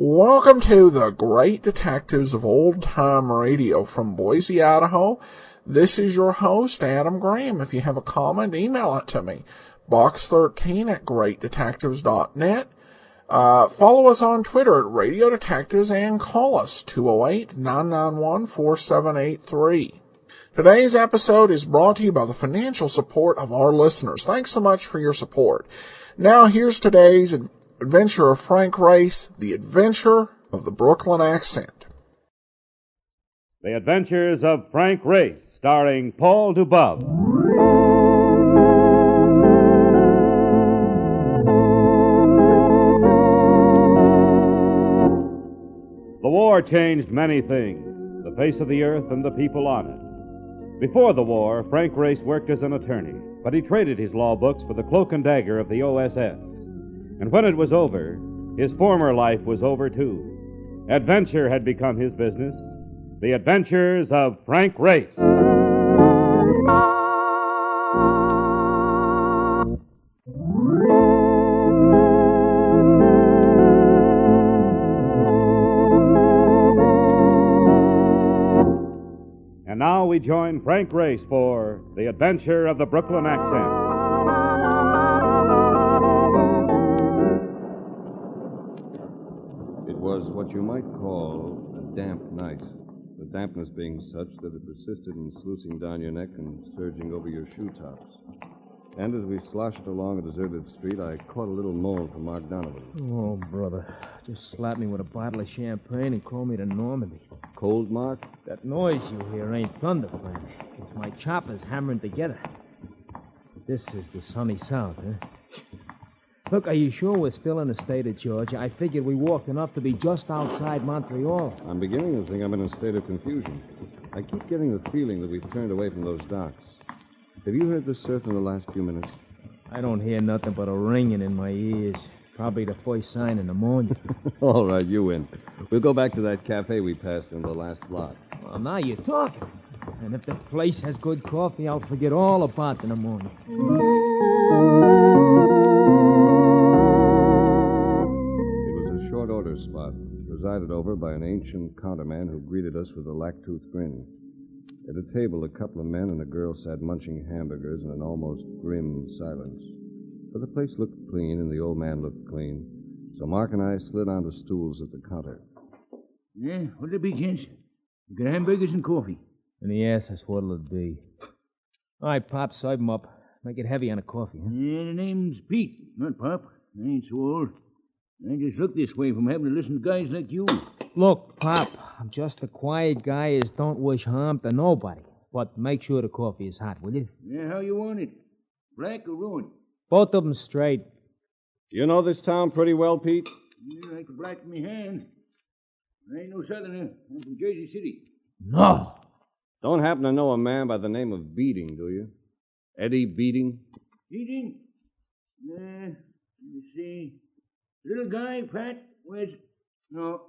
Welcome to the Great Detectives of Old Time Radio from Boise, Idaho. This is your host, Adam Graham. If you have a comment, email it to me, box13@greatdetectives.net. Follow us on Twitter at Radio Detectives and call us 208-991-4783. Today's episode is brought to you by the financial support of our listeners. Thanks so much for your support. Now here's today's adventure of Frank Race, The Adventure of the Brooklyn Accent. The Adventures of Frank Race, starring Paul Dubov. The war changed many things, the face of the earth and the people on it. Before the war, Frank Race worked as an attorney, but he traded his law books for the cloak and dagger of the OSS. And when it was over, his former life was over, too. Adventure had become his business. The Adventures of Frank Race. And now we join Frank Race for The Adventure of the Brooklyn Accent. Was what you might call a damp night, the dampness being such that it persisted in sluicing down your neck and surging over your shoe tops. And as we sloshed along a deserted street, I caught a little moan from Mark Donovan. Oh, brother, just slap me with a bottle of champagne and call me to Normandy. Cold, Mark? That noise you hear ain't thunder, friend. It's my choppers hammering together. This is the sunny south, huh? Look, are you sure we're still in the state of Georgia? I figured we walked enough to be just outside Montreal. I'm beginning to think I'm in a state of confusion. I keep getting the feeling that we've turned away from those docks. Have you heard the surf in the last few minutes? I don't hear nothing but a ringing in my ears. Probably the first sign of pneumonia. All right, you win. We'll go back to that cafe we passed in the last block. Well, now you're talking. And if the place has good coffee, I'll forget all about the pneumonia. Order spot, presided over by an ancient counterman who greeted us with a lack-toothed grin. At a table, a couple of men and a girl sat munching hamburgers in an almost grim silence. But the place looked clean, and the old man looked clean. So Mark and I slid onto stools at the counter. Yeah, what'll it be, gents? We got hamburgers and coffee. And he asked us what'll it be. All right, Pop, serve him up. Make it heavy on the coffee, huh? Yeah, the name's Pete, not Pop. I ain't so old. I just look this way from having to listen to guys like you. Look, Pop, I'm just a quiet guy as don't wish harm to nobody. But make sure the coffee is hot, will you? Yeah, how you want it? Black or ruined? Both of them straight. You know this town pretty well, Pete? Yeah, like the black in me hand. I ain't no southerner. I'm from Jersey City. No. Don't happen to know a man by the name of Beating, do you? Eddie Beating? Beating? Let me see. Little guy, Pat? Where's... No.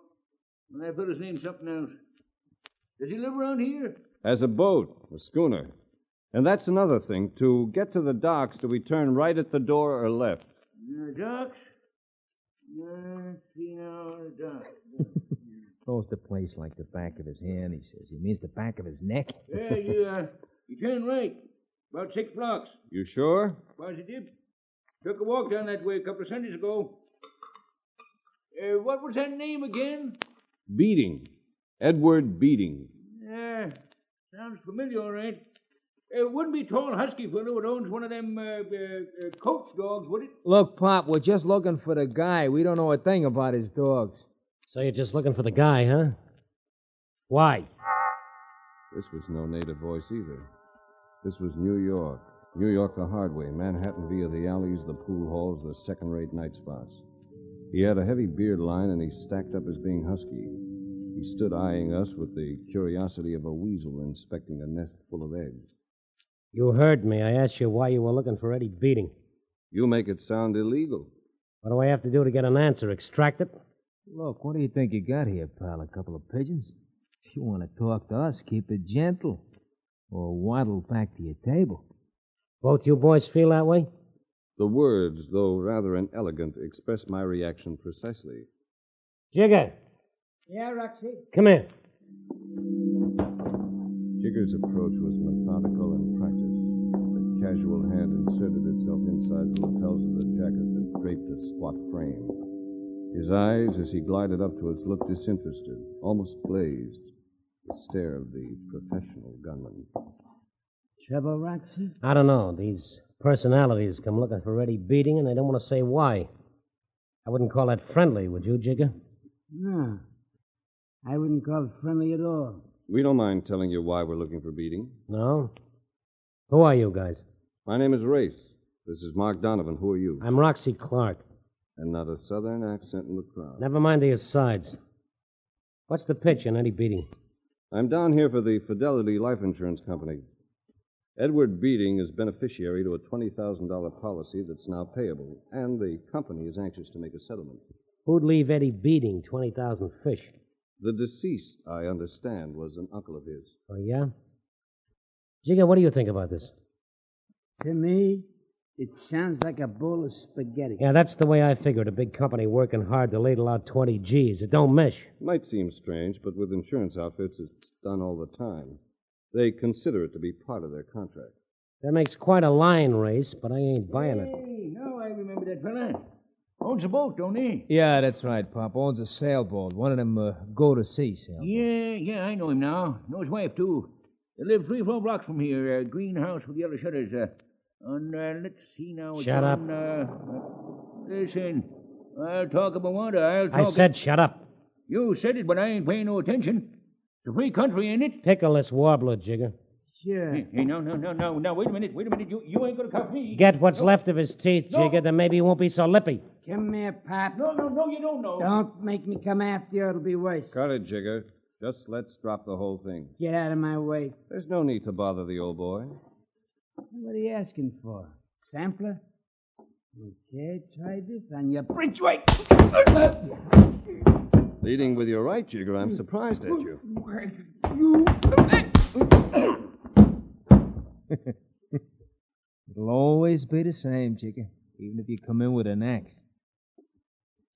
Well, that fellow's name's something else. Does he live around here? Has a boat, a schooner. And that's another thing. To get to the docks, do we turn right at the door or left? Docks? Let's see now, docks. Knows the place like the back of his hand, he says. He means the back of his neck. Yeah, you turn right. About 6 blocks. You sure? Positive. Took a walk down that way a couple of Sundays ago. What was that name again? Beating. Edward Beating. Yeah, sounds familiar, all right. It wouldn't be tall, husky fellow that owns one of them coach dogs, would it? Look, Pop, we're just looking for the guy. We don't know a thing about his dogs. So you're just looking for the guy, huh? Why? This was no native voice either. This was New York. New York the hard way. Manhattan via the alleys, the pool halls, the second-rate night spots. He had a heavy beard line, and he stacked up as being husky. He stood eyeing us with the curiosity of a weasel inspecting a nest full of eggs. You heard me. I asked you why you were looking for Eddie Beating. You make it sound illegal. What do I have to do to get an answer? Extract it? Look, what do you think you got here, pal? A couple of pigeons? If you want to talk to us, keep it gentle. Or waddle back to your table. Both you boys feel that way? The words, though rather inelegant, express my reaction precisely. Jigger, Yeah, Roxy? come here. Jigger's approach was methodical and practiced. A casual hand inserted itself inside the lapels of the jacket that draped a squat frame. His eyes, as he glided up to us, looked disinterested, almost glazed. The stare of the professional gunman. Trouble, Roxy? I don't know. These personalities come looking for Eddie Beating, and they don't want to say why. I wouldn't call that friendly, would you, Jigger? No. I wouldn't call it friendly at all. We don't mind telling you why we're looking for Beating. No? Who are you guys? My name is Race. This is Mark Donovan. Who are you? I'm Roxy Clark. And not a southern accent in the crowd. Never mind the asides. What's the pitch on Eddie Beating? I'm down here for the Fidelity Life Insurance Company. Edward Beating is beneficiary to a $20,000 policy that's now payable, and the company is anxious to make a settlement. Who'd leave Eddie Beating 20,000 fish? The deceased, I understand, was an uncle of his. Oh, yeah? Jigger, what do you think about this? To me, it sounds like a bowl of spaghetti. Yeah, that's the way I figured. A big company working hard to ladle out 20 G's. It don't mesh. Might seem strange, but with insurance outfits, it's done all the time. They consider it to be part of their contract. That makes quite a line race, but I ain't buying it. Hey, now I remember that fella. Owns a boat, don't he? Yeah, that's right, Pop. Owns a sailboat. One of them go-to-sea sailboats. Yeah, I know him now. Know his wife, too. They live 3-4 blocks from here. Greenhouse with yellow shutters. Let's see now. It's Shut up. Listen, I'll talk about water. I'll talk... I said shut up. You said it, but I ain't paying no attention. It's a free country, ain't it? Pickle this warbler, Jigger. Sure. Hey, no. Wait a minute. You ain't gonna cuff me. Get what's left of his teeth, Jigger, then maybe he won't be so lippy. Come here, Pop. No, you don't know. Don't make me come after you. It'll be worse. Cut it, Jigger. Just let's drop the whole thing. Get out of my way. There's no need to bother the old boy. What are you asking for? Sampler? Okay, try this on your bridgeway. Leading with your right, Jigger, I'm surprised at you. It'll always be the same, Jigger, even if you come in with an axe.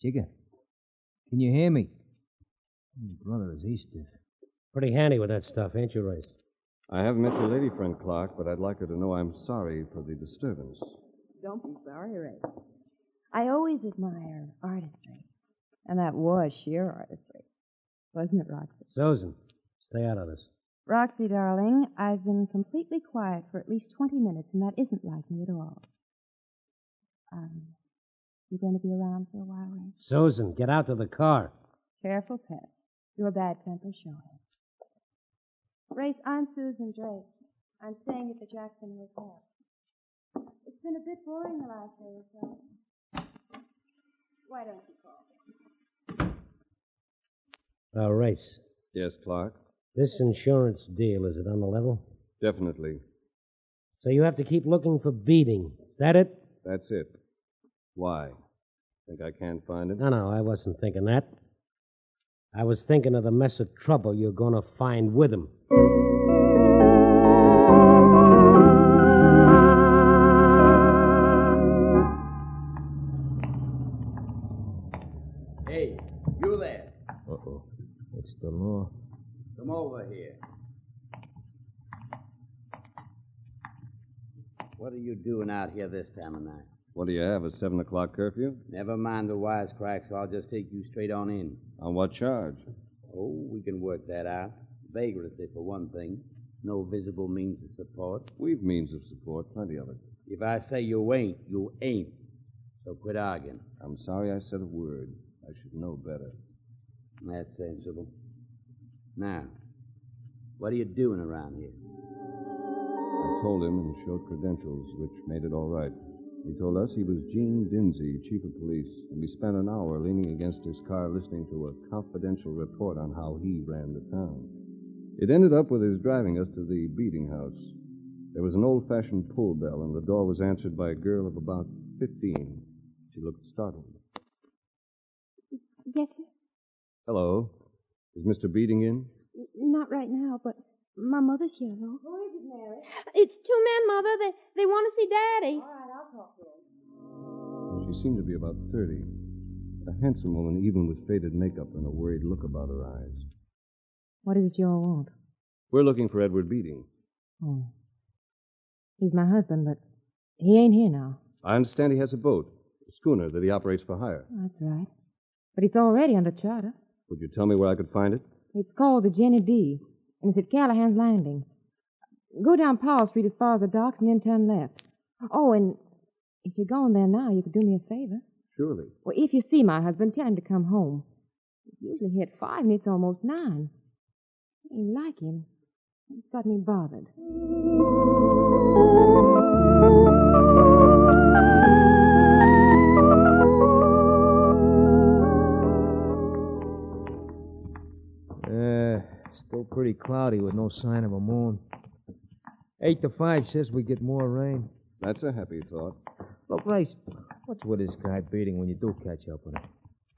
Jigger, can you hear me? Brother, is he stiff? Pretty handy with that stuff, ain't you, Race? I haven't met your lady friend, Clark, but I'd like her to know I'm sorry for the disturbance. Don't be sorry, Ray. I always admire artistry. And that was sheer artistry. Wasn't it, Roxy? Susan, stay out of this. Roxy, darling, I've been completely quiet for at least 20 minutes, and that isn't like me at all. You going to be around for a while, Ray? Susan, get out to the car. Careful, pet. Your bad temper's showing. Race, I'm Susan Drake. I'm staying at the Jackson Hotel. It's been a bit boring the last day or so. Why don't you call? Race. Yes, Clark? This insurance deal, is it on the level? Definitely. So you have to keep looking for Beating. Is that it? That's it. Why? Think I can't find it? No, I wasn't thinking that. I was thinking of the mess of trouble you're going to find with him. Hey, you there. Uh-oh. It's the law. Come over here. What are you doing out here this time of night? What do you have, a 7 o'clock curfew? Never mind the wisecracks. I'll just take you straight on in. On what charge? Oh, we can work that out. Vagrancy, for one thing. No visible means of support. We've means of support, plenty of it. If I say you ain't, you ain't. So quit arguing. I'm sorry I said a word. I should know better. That's sensible. Now, what are you doing around here? I told him and showed credentials, which made it all right. He told us he was Gene Dinsey, chief of police, and we spent an hour leaning against his car listening to a confidential report on how he ran the town. It ended up with his driving us to the beating house. There was an old-fashioned pull bell, and the door was answered by a girl of about 15. She looked startled. Yes, sir? Hello. Is Mr. Beating in? Not right now, but my mother's here, though. Who is it, Mary? It's two men, Mother. They want to see Daddy. All right, I'll talk to him. She seemed to be about 30. A handsome woman, even with faded makeup and a worried look about her eyes. What is it you all want? We're looking for Edward Beating. Oh. He's my husband, but he ain't here now. I understand he has a boat, a schooner that he operates for hire. That's right. But it's already under charter. Would you tell me where I could find it? It's called the Jenny D, and it's at Callahan's Landing. Go down Powell Street as far as the docks and then turn left. Oh, and if you're going there now, you could do me a favor. Surely. Well, if you see my husband, tell him to come home. He's usually here at 5 and it's almost 9. I ain't like him. It's got me bothered. Still pretty cloudy with no sign of a moon. 8 to 5 says we get more rain. That's a happy thought. Look, Rice, what's with this guy Beating when you do catch up with him?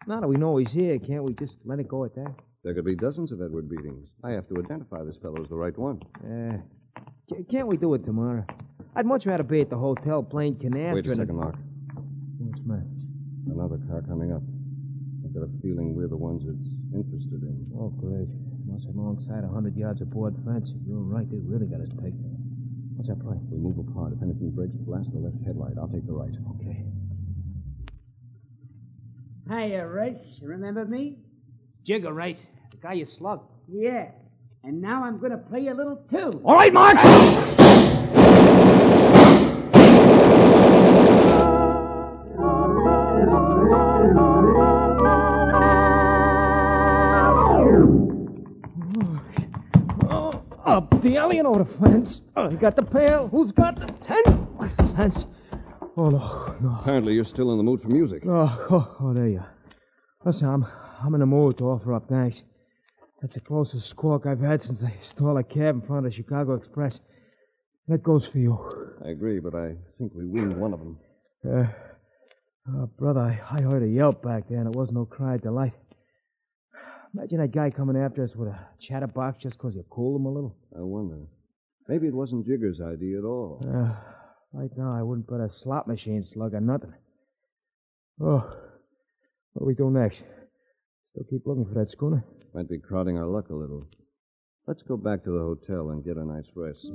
Now that we know he's here, can't we just let it go at that? There could be dozens of Edward Beatings. I have to identify this fellow as the right one. Can't we do it tomorrow? I'd much rather be at the hotel playing canasta. Wait a second, Mark. What's the matter? Another car coming up. I've got a feeling we're the ones it's interested in. Oh, great. Must have alongside 100 yards of board fence. You're right, they really got us pegged. What's our plan? We move apart. If anything breaks, blast the left headlight. I'll take the right. Okay. Hiya, Race. You remember me? It's Jigger, right? The guy you slugged. Yeah. And now I'm going to play a little tune. All right, Mark! Up the alley and over the fence. Oh, you got the pail. Who's got the 10 cents? Oh, no. Apparently you're still in the mood for music. Oh, there you are. Listen, I'm in the mood to offer up thanks. That's the closest squawk I've had since I stole a cab in front of the Chicago Express. That goes for you. I agree, but I think we winged one of them. Brother, I heard a yelp back there, and it wasn't no cry of delight. Imagine that guy coming after us with a chatterbox just because you cooled him a little. I wonder. Maybe it wasn't Jigger's idea at all. Right now, I wouldn't bet a slot machine slug or nothing. Oh, what do we do next? Still keep looking for that schooner? Might be crowding our luck a little. Let's go back to the hotel and get a night's rest.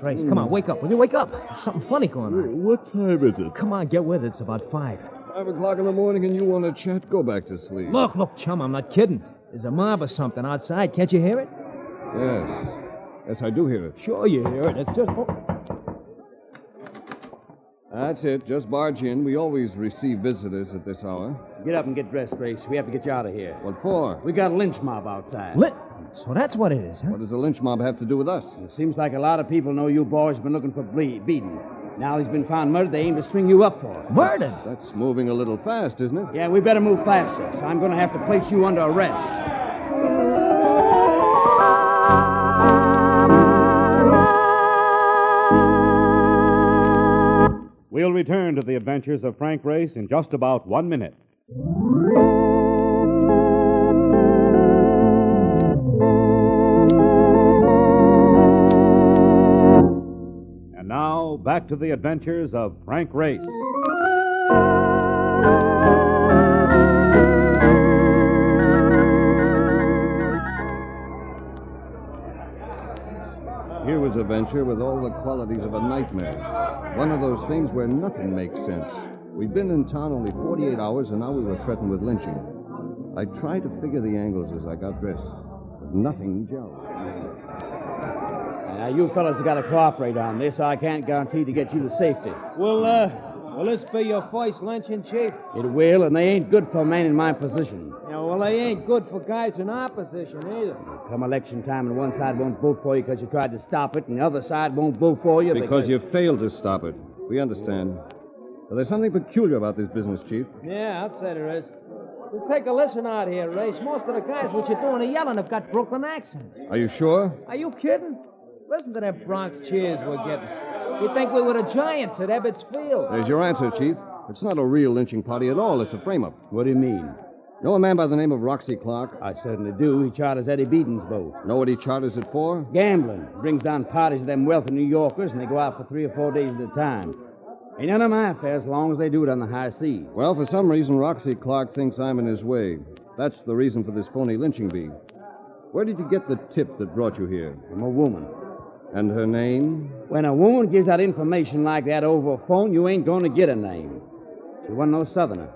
Race, come on, wake up. Will you wake up? There's something funny going on. What time is it? Come on, get with it. It's about 5. 5 o'clock in the morning and you want to chat? Go back to sleep. Look, chum, I'm not kidding. There's a mob or something outside. Can't you hear it? Yes, I do hear it. Sure you hear it. It's just... That's it. Just barge in. We always receive visitors at this hour. Get up and get dressed, Grace. We have to get you out of here. What for? We got a lynch mob outside. So that's what it is, huh? What does a lynch mob have to do with us? It seems like a lot of people know you boys have been looking for Beating. Now he's been found murdered. They aim to string you up for it. Murdered? That's moving a little fast, isn't it? Yeah, we better move faster. So I'm going to have to place you under arrest. We'll return to the adventures of Frank Race in just about 1 minute. And now, back to the adventures of Frank Race. Here was a venture with all the qualities of a nightmare. One of those things where nothing makes sense. We'd been in town only 48 hours, and now we were threatened with lynching. I tried to figure the angles as I got dressed, but nothing gelled. Now, you fellas have got to cooperate on this. I can't guarantee to get you to safety. Well, Will this be your first lynching, Chief? It will, and they ain't good for a man in my position. Yeah, well, they ain't good for guys in our position either. Come election time, and one side won't vote for you because you tried to stop it, and the other side won't vote for you Because you failed to stop it. We understand. But there's something peculiar about this business, Chief. Yeah, I'd say there is. Well, take a listen out here, Race. Most of the guys what you're doing the yelling have got Brooklyn accents. Are you sure? Are you kidding? Listen to them Bronx cheers we're getting. You'd think we were the Giants at Ebbets Field. There's your answer, Chief. It's not a real lynching party at all. It's a frame-up. What do you mean? Know a man by the name of Roxy Clark? I certainly do. He charters Eddie Beaton's boat. Know what he charters it for? Gambling. Brings down parties of them wealthy New Yorkers, and they go out for 3 or 4 days at a time. Ain't none of my affair as long as they do it on the high seas. Well, for some reason, Roxy Clark thinks I'm in his way. That's the reason for this phony lynching bee. Where did you get the tip that brought you here? I'm a woman. And her name? When a woman gives out information like that over a phone, you ain't going to get a name. She wasn't no Southerner.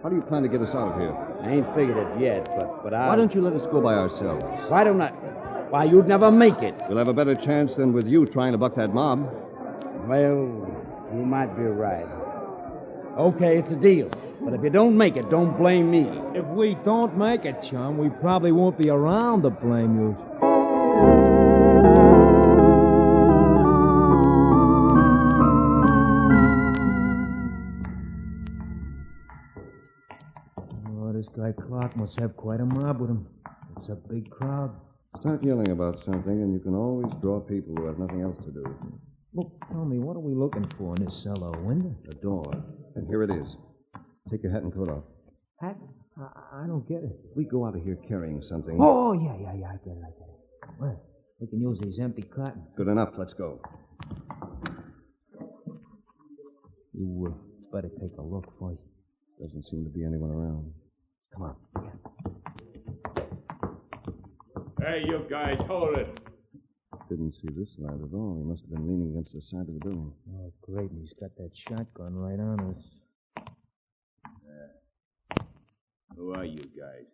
How do you plan to get us out of here? I ain't figured it yet, but I... Why don't you let us go by ourselves? Why don't I... Why, you'd never make it. We'll have a better chance than with you trying to buck that mob. Well, you might be right. Okay, it's a deal. But if you don't make it, don't blame me. If we don't make it, chum, we probably won't be around to blame you. Oh, this guy Clark must have quite a mob with him. It's a big crowd. Start yelling about something, and you can always draw people who have nothing else to do. Look, tell me, what are we looking for in this cellar window? A door. And here it is. Take your hat and coat off. Hat? I don't get it. We go out of here carrying something. Oh, yeah, I get it. Well, we can use these empty cartons. Good enough. Let's go. You better take a look first. Doesn't seem to be anyone around. Come on. Hey, you guys, hold it. Didn't see this lad at all. He must have been leaning against the side of the building. Oh, great. And he's got that shotgun right on us. Who are you guys?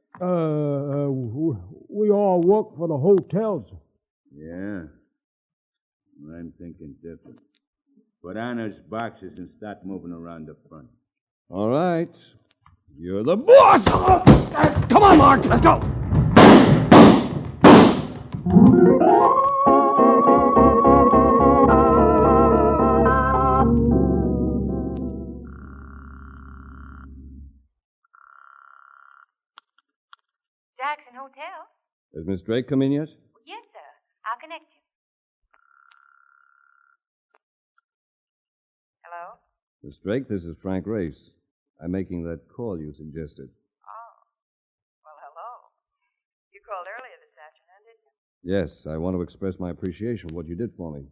We all work for the hotels. Yeah? Well, I'm thinking different. Put on those boxes and start moving around the front. All right. You're the boss! Come on, Mark. Let's go. Jackson Hotel? Has Miss Drake come in yet? Yes, sir. I'll connect you. Hello? Miss Drake, this is Frank Race. I'm making that call you suggested. Oh. Well, hello. You called earlier this afternoon, didn't you? Yes, I want to express my appreciation for what you did for me.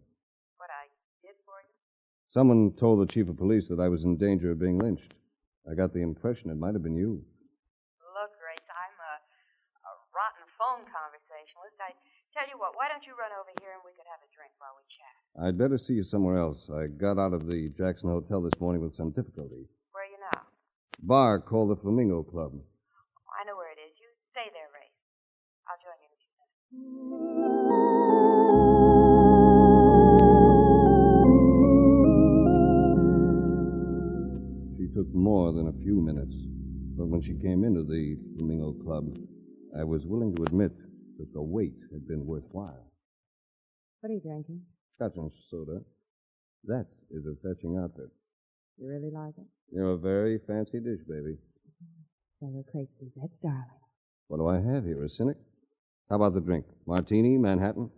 What I did for you? Someone told the chief of police that I was in danger of being lynched. I got the impression it might have been you. Look, Grace, I'm a rotten phone conversationalist. I tell you what, why don't you run over here and we could have a drink while we chat? I'd better see you somewhere else. I got out of the Jackson Hotel this morning with some difficulty. Where are you now? Bar called the Flamingo Club. I know where it is. You stay there, Ray. I'll join you in a few minutes. She took more than a few minutes. But when she came into the Flamingo Club, I was willing to admit that the wait had been worthwhile. What are you drinking? Scotch and soda. That is a fetching outfit. You really like it? You're a very fancy dish, baby. Several crates, that's darling. What do I have here, a cynic? How about the drink? Martini, Manhattan?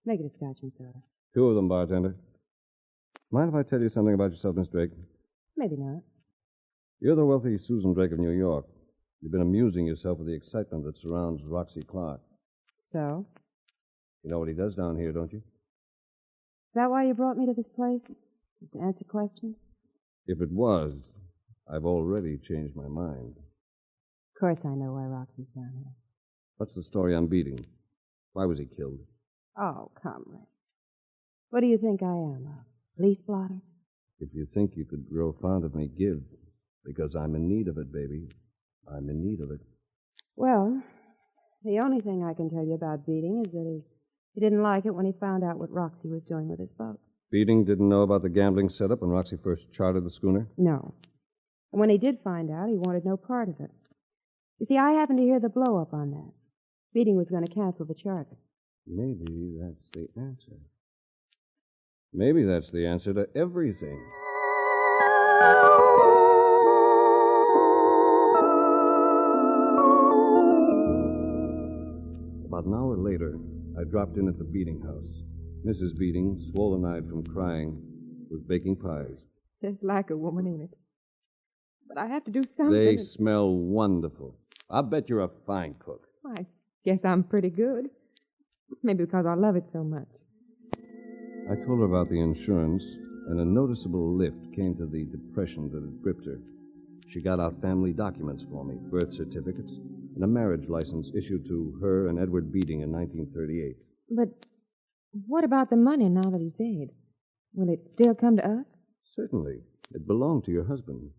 Make it a Scotch and soda. 2 of them, bartender. Mind if I tell you something about yourself, Miss Drake? Maybe not. You're the wealthy Susan Drake of New York. You've been amusing yourself with the excitement that surrounds Roxy Clark. So? You know what he does down here, don't you? Is that why you brought me to this place? To answer questions? If it was, I've already changed my mind. Of course I know why Roxy's down here. What's the story I'm beating? Why was he killed? Oh, come, Ray. What do you think I am, a police blotter? If you think you could grow fond of me, give. Because I'm in need of it, baby. I'm in need of it. Well, the only thing I can tell you about beating is that he didn't like it when he found out what Roxy was doing with his boat. Beating didn't know about the gambling setup when Roxy first chartered the schooner? No. And when he did find out, he wanted no part of it. You see, I happened to hear the blow-up on that. Beating was going to cancel the charter. Maybe that's the answer. Maybe that's the answer to everything. About an hour later, I dropped in at the Beating house. Mrs. Beating, swollen-eyed from crying, was baking pies. Just like a woman, ain't it? But I have to do something. They smell wonderful. I'll bet you're a fine cook. I guess I'm pretty good. Maybe because I love it so much. I told her about the insurance, and a noticeable lift came to the depression that had gripped her. She got out family documents for me, birth certificates, and a marriage license issued to her and Edward Beating in 1938. But what about the money now that he's dead? Will it still come to us? Certainly. It belonged to your husband.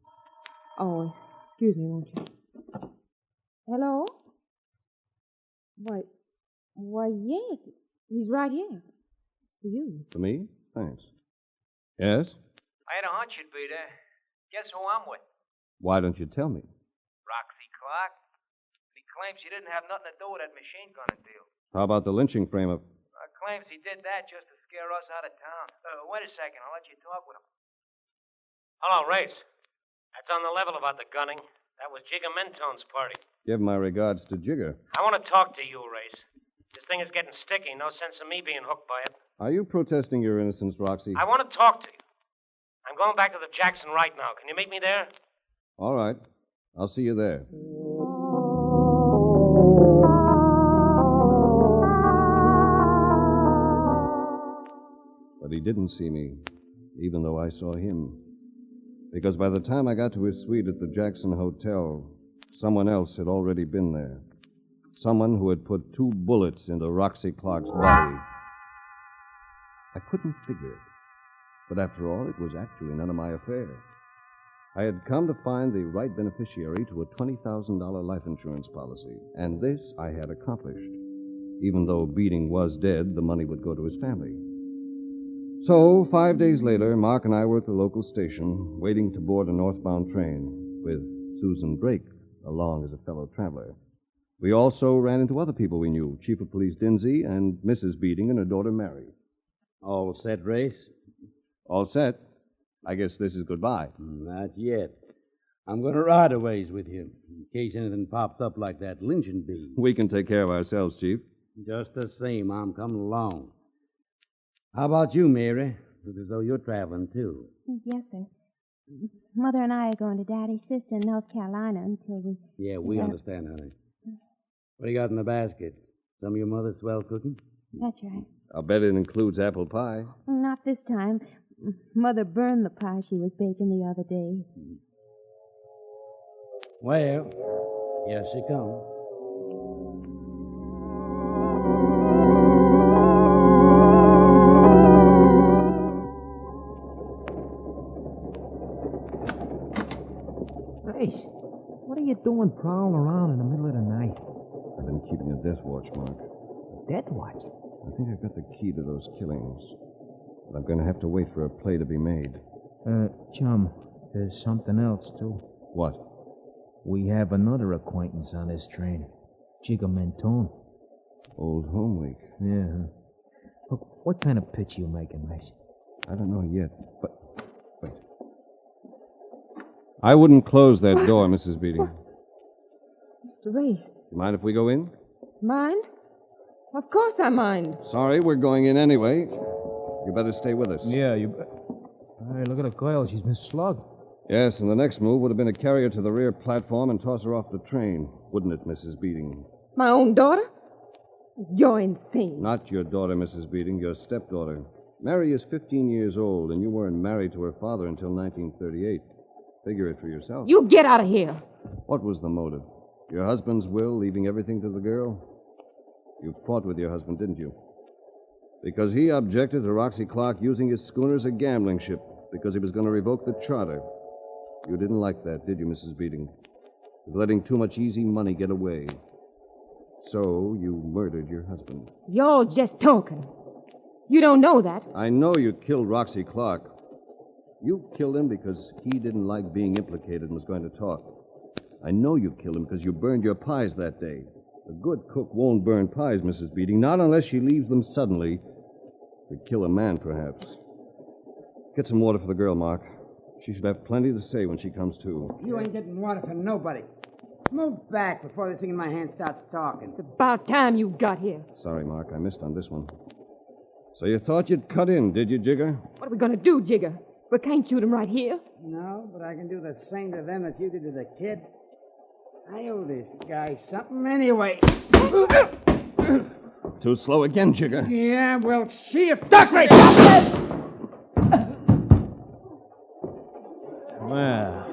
Oh, excuse me, won't you? Hello? Why, yes. He's right here. For you. For me? Thanks. Yes? I had a hunch you'd be there. Guess who I'm with? Why don't you tell me? Roxy Clark. He claims she didn't have nothing to do with that machine gunning deal. How about the lynching frame-up? Claims he did that just to scare us out of town. Wait a second. I'll let you talk with him. Hello, Race. That's on the level about the gunning. That was Jigger Mentone's party. Give my regards to Jigger. I want to talk to you, Race. This thing is getting sticky. No sense in me being hooked by it. Are you protesting your innocence, Roxy? I want to talk to you. I'm going back to the Jackson right now. Can you meet me there? All right. I'll see you there. But he didn't see me, even though I saw him. Because by the time I got to his suite at the Jackson Hotel, someone else had already been there. Someone who had put 2 bullets into Roxy Clark's body. I couldn't figure it. But after all, it was actually none of my affair. I had come to find the right beneficiary to a $20,000 life insurance policy, and this I had accomplished. Even though Beating was dead, the money would go to his family. So, 5 days later, Mark and I were at the local station, waiting to board a northbound train, with Susan Drake along as a fellow traveler. We also ran into other people we knew, Chief of Police Dinsey and Mrs. Beating and her daughter Mary. All set, Race? All set. I guess this is goodbye. Not yet. I'm going to ride a ways with you, in case anything pops up like that lynching bee. We can take care of ourselves, Chief. Just the same, I'm coming along. How about you, Mary? Looks as though you're traveling, too. Yes, sir. Mother and I are going to Daddy's sister in North Carolina until we... Yeah, we understand, honey. What do you got in the basket? Some of your mother's swell cooking? That's right. I'll bet it includes apple pie. Not this time. Mother burned the pie she was baking the other day. Well, here she comes. Race, what are you doing prowling around in the middle of the night? I've been keeping a death watch, Mark. Death watch? I think I've got the key to those killings. But I'm going to have to wait for a play to be made. Chum, there's something else, too. What? We have another acquaintance on this train. Jigger Mentone. Old Home Week. Yeah. Look, what kind of pitch you making, Race? I don't know yet, but... Wait. I wouldn't close that door, Mrs. Beating. Mr. Race. You mind if we go in? Mind? Of course I mind. Sorry, we're going in anyway. You better stay with us. Yeah, you bet. Hey, look at the girl. She's been slugged. Yes, and the next move would have been to carry her to the rear platform and toss her off the train. Wouldn't it, Mrs. Beating? My own daughter? You're insane. Not your daughter, Mrs. Beating, your stepdaughter. Mary is 15 years old, and you weren't married to her father until 1938. Figure it for yourself. You get out of here. What was the motive? Your husband's will, leaving everything to the girl? You fought with your husband, didn't you? Because he objected to Roxy Clark using his schooner as a gambling ship, because he was going to revoke the charter. You didn't like that, did you, Mrs. Beating? It was letting too much easy money get away. So you murdered your husband. You're just talking. You don't know that. I know you killed Roxy Clark. You killed him because he didn't like being implicated and was going to talk. I know you killed him because you burned your pies that day. A good cook won't burn pies, Mrs. Beating, not unless she leaves them suddenly to kill a man, perhaps. Get some water for the girl, Mark. She should have plenty to say when she comes to. You ain't getting water for nobody. Move back before this thing in my hand starts talking. It's about time you got here. Sorry, Mark, I missed on this one. So you thought you'd cut in, did you, Jigger? What are we going to do, Jigger? We can't shoot him right here. No, but I can do the same to them that you did to the kid. I owe this guy something anyway. Too slow again, Jigger. Yeah, well, see if that's right. Well,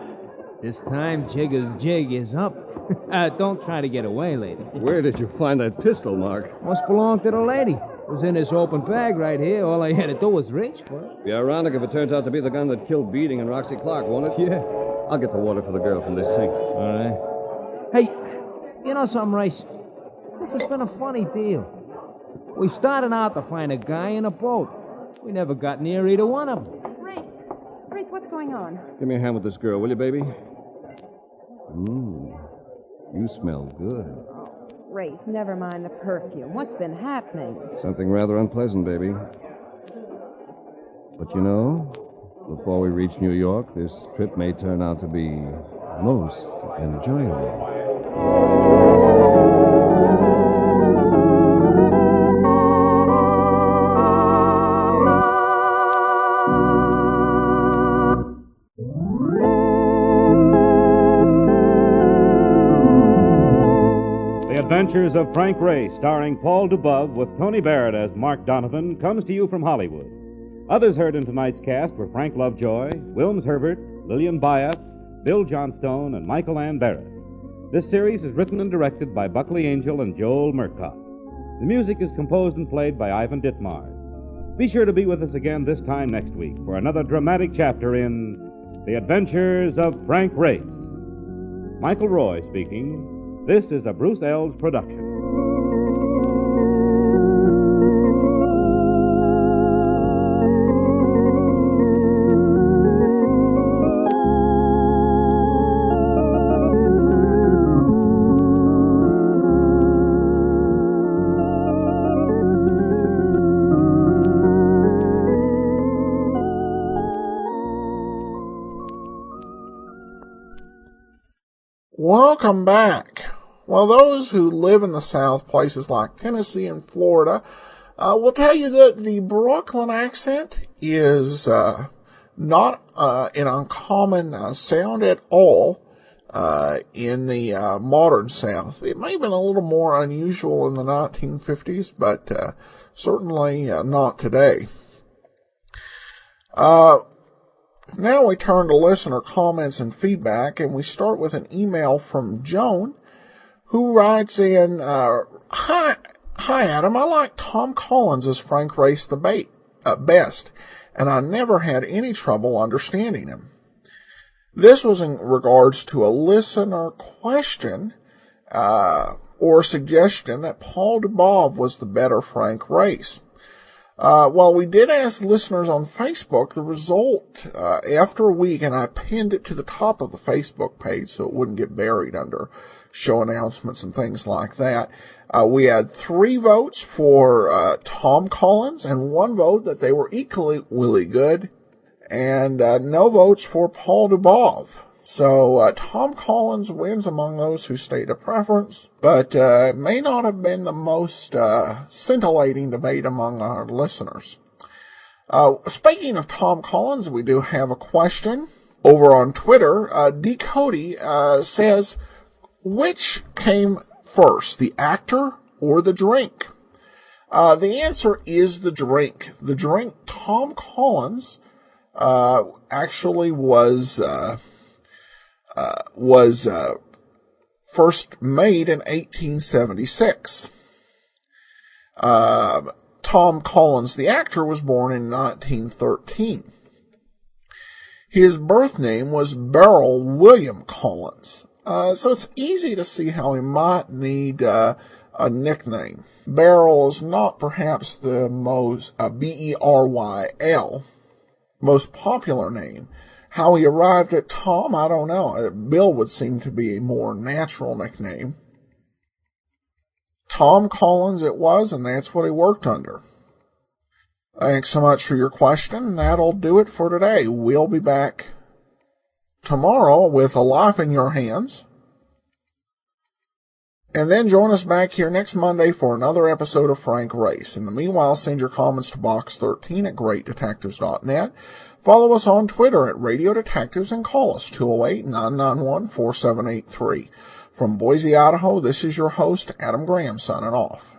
this time Jigger's jig is up. Don't try to get away, lady. Where did you find that pistol, Mark? Must belong to the lady. It was in this open bag right here. All I had to do was reach for it. Be ironic if it turns out to be the gun that killed Beating and Roxy Clark, won't it? Yeah. I'll get the water for the girl from this sink. All right. Hey, you know something, Race? This has been a funny deal. We started out to find a guy in a boat. We never got near either one of them. Race, what's going on? Give me a hand with this girl, will you, baby? You smell good. Race, never mind the perfume. What's been happening? Something rather unpleasant, baby. But you know, before we reach New York, this trip may turn out to be most enjoyable. Adventures of Frank Ray, starring Paul Dubov with Tony Barrett as Mark Donovan, comes to you from Hollywood. Others heard in tonight's cast were Frank Lovejoy, Wilms Herbert, Lillian Byatt, Bill Johnstone, and Michael Ann Barrett. This series is written and directed by Buckley Angel and Joel Murkoff. The music is composed and played by Ivan Ditmars. Be sure to be with us again this time next week for another dramatic chapter in The Adventures of Frank Race. Michael Roy speaking. This is a Bruce Ells production. Welcome back. Well, those who live in the South, places like Tennessee and Florida, will tell you that the Brooklyn accent is not an uncommon sound at all in the modern South. It may have been a little more unusual in the 1950s, but certainly not today. Now we turn to listener comments and feedback, and we start with an email from Joan, who writes in, Hi, Adam. I like Tom Collins as Frank Race the best, and I never had any trouble understanding him. This was in regards to a listener question or suggestion that Paul Dubov was the better Frank Race. Well, we did ask listeners on Facebook the result after a week, and I pinned it to the top of the Facebook page so it wouldn't get buried under show announcements and things like that. We had 3 votes for Tom Collins and 1 vote that they were equally good, and no votes for Paul Dubov. So Tom Collins wins among those who state a preference, but may not have been the most scintillating debate among our listeners. Speaking of Tom Collins, we do have a question over on Twitter. D. Cody says, which came first, the actor or the drink? The answer is the drink. The drink, Tom Collins, actually was first made in 1876. Tom Collins, the actor, was born in 1913. His birth name was Beryl William Collins. So it's easy to see how he might need a a nickname. Beryl is not perhaps the most, B-E-R-Y-L, most popular name. How he arrived at Tom, I don't know. Bill would seem to be a more natural nickname. Tom Collins it was, and that's what he worked under. Thanks so much for your question. That'll do it for today. We'll be back tomorrow with A Life in Your Hands. And then join us back here next Monday for another episode of Frank Race. In the meanwhile, send your comments to box13@greatdetectives.net. Follow us on Twitter at Radio Detectives and call us 208-991-4783. From Boise, Idaho, this is your host, Adam Graham, signing off.